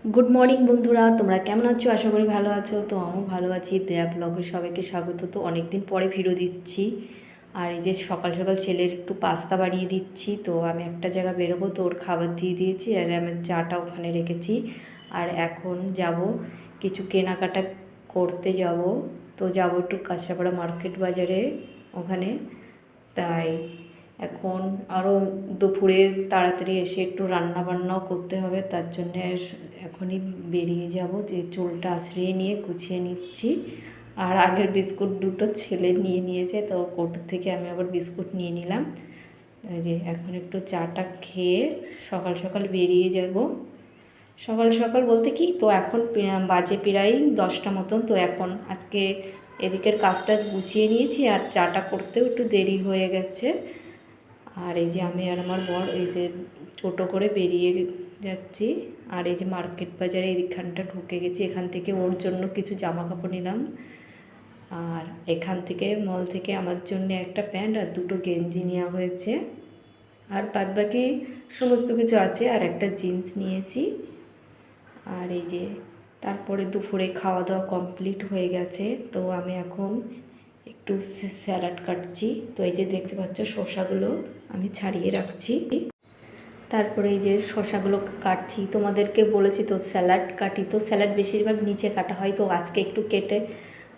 Good morning বন্ধুরা, তোমরা কেমন আছো? আশা করি ভালো আছো। তো আমিও ভালো আছি। দেয়া ব্লগে সবাইকে স্বাগত। তো অনেক দিন পরে ভিডিও দিচ্ছি। আর এই যে সকাল সকাল ছেলের একটু পাস্তা বানিয়ে দিচ্ছি। তো আমি একটা জায়গা বেরোবো, তো ওর খাবার দিয়ে দিয়েছি আর আমি চাটা ওখানে রেখেছি। আর এখন যাব কিছু কেনাকাটা করতে যাব। তো যাব একটু কাঁচরাপাড়া মার্কেট বাজারে, ওখানে। তাই এখন আরও দুপুরে তাড়াতাড়ি এসে একটু রান্না বান্নাও করতে হবে, তার জন্যে এখনই বেরিয়ে যাব। যে চুলটা আঁচড়িয়ে নিয়ে গুছিয়ে নিচ্ছি। আর আগের বিস্কুট দুটো ছেলে নিয়ে নিয়েছে, তো কৌটো থেকে আমি আবার বিস্কুট নিয়ে নিলাম। এই যে এখন একটু চাটা খেয়ে সকাল সকাল বেরিয়ে যাব। সকাল সকাল বলতে কি, তো এখন বাজে প্রায় 10টা মতন। তো এখন আজকে এদিকের কাজ টাজ গুছিয়ে নিয়েছি আর চাটা করতেও একটু দেরি হয়ে গেছে। আর এই যে আমি আর আমার বর এই যে টোটো করে বেরিয়ে যাচ্ছি। আর এই যে মার্কেট বাজারে এইখানটা ঢুকে গেছি। এখান থেকে ওর জন্য কিছু জামা কাপড় নিলাম। আর এখান থেকে মল থেকে আমার জন্য একটা প্যান্ট আর দুটো গেঞ্জি নেওয়া হয়েছে। আর বাদবাকি সমস্ত কিছু আছে। আর একটা জিন্স নিয়েছি। আর এই যে তারপরে দুপুরে খাওয়া দাওয়া কমপ্লিট হয়ে গেছে। তো আমি এখন একটু স্যালাড কাটছি। তো এই যে দেখতে পাচ্ছ শসাগুলো আমি ছাড়িয়ে রাখছি। তারপরে এই যে শসাগুলো কাটছি, তোমাদেরকে বলেছি তো স্যালাড কাটি। তো স্যালাড বেশিরভাগ নিচে কাটা হয়, তো আজকে একটু কেটে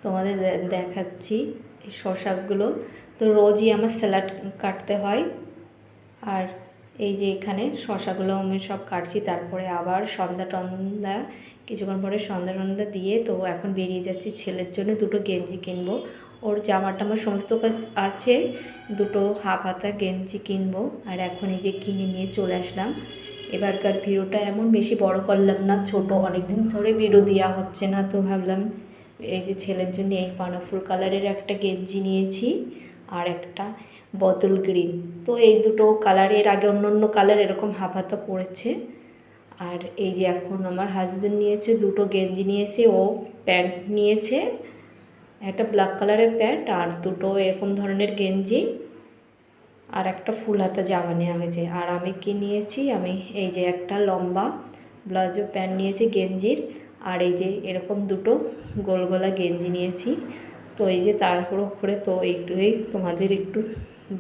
তোমাদের দেখাচ্ছি এই শসাগুলো। তো রোজই আমার স্যালাড কাটতে হয়। আর এই যে এখানে শসাগুলো আমি সব কাটছি। তারপরে আবার সন্ধ্যা টন্ধা কিছুক্ষণ পরে সন্ধ্যা টন্ধা দিয়ে তো এখন বেরিয়ে যাচ্ছি। ছেলের জন্য দুটো গেঞ্জি কিনবো। ওর জামা টামা সমস্ত কাজ আছে, দুটো হাফ হাতা গেঞ্জি কিনবো। আর এখন এই যে কিনে নিয়ে চলে আসলাম। এবারকার ভিডিওটা এমন বেশি বড় করলাম না, ছোট, অনেকদিন ধরে ভিডিও দেওয়া হচ্ছে না। তো ভাবলাম এই যে ছেলের জন্য এই পানাফুল কালারের একটা গেঞ্জি নিয়েছি আর একটা বটল গ্রিন। তো এই দুটো কালারের আগে অন্য অন্য কালার এরকম হাফ হাতা পড়েছে। আর এই যে এখন আমার হাজব্যান্ড নিয়েছে দুটো গেঞ্জি নিয়েছে, ও প্যান্ট নিয়েছে, একটা ব্ল্যাক কালারের প্যান্ট আর দুটো এরকম ধরনের গেঞ্জি আর একটা ফুল হাতা জামা নেওয়া হয়েছে। আর আমি কি নিয়েছি, আমি এই যে একটা লম্বা ব্লাউজো প্যান্ট নিয়েছি গেঞ্জির। আর এই যে এরকম দুটো গোল গলা গেঞ্জি নিয়েছি। তো এই যে তাড়াহুড়ো করে তো এইটুকুই তোমাদের একটু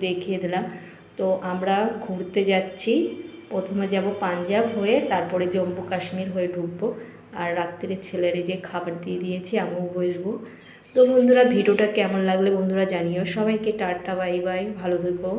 দেখিয়ে দিলাম। তো আমরা ঘুরতে যাচ্ছি। প্রথমে যাব পাঞ্জাব হয়ে, তারপরে জম্মু কাশ্মীর হয়ে ঢুকবো। আর রাত্রে ছেলের এই যে খাবার দিয়ে দিয়েছি, আমিও বসবো। তো বন্ধুরা ভিডিওটা কেমন লাগলে বন্ধুরা জানিও। সবাইকে টাটা, বাই বাই, ভালো থেকো।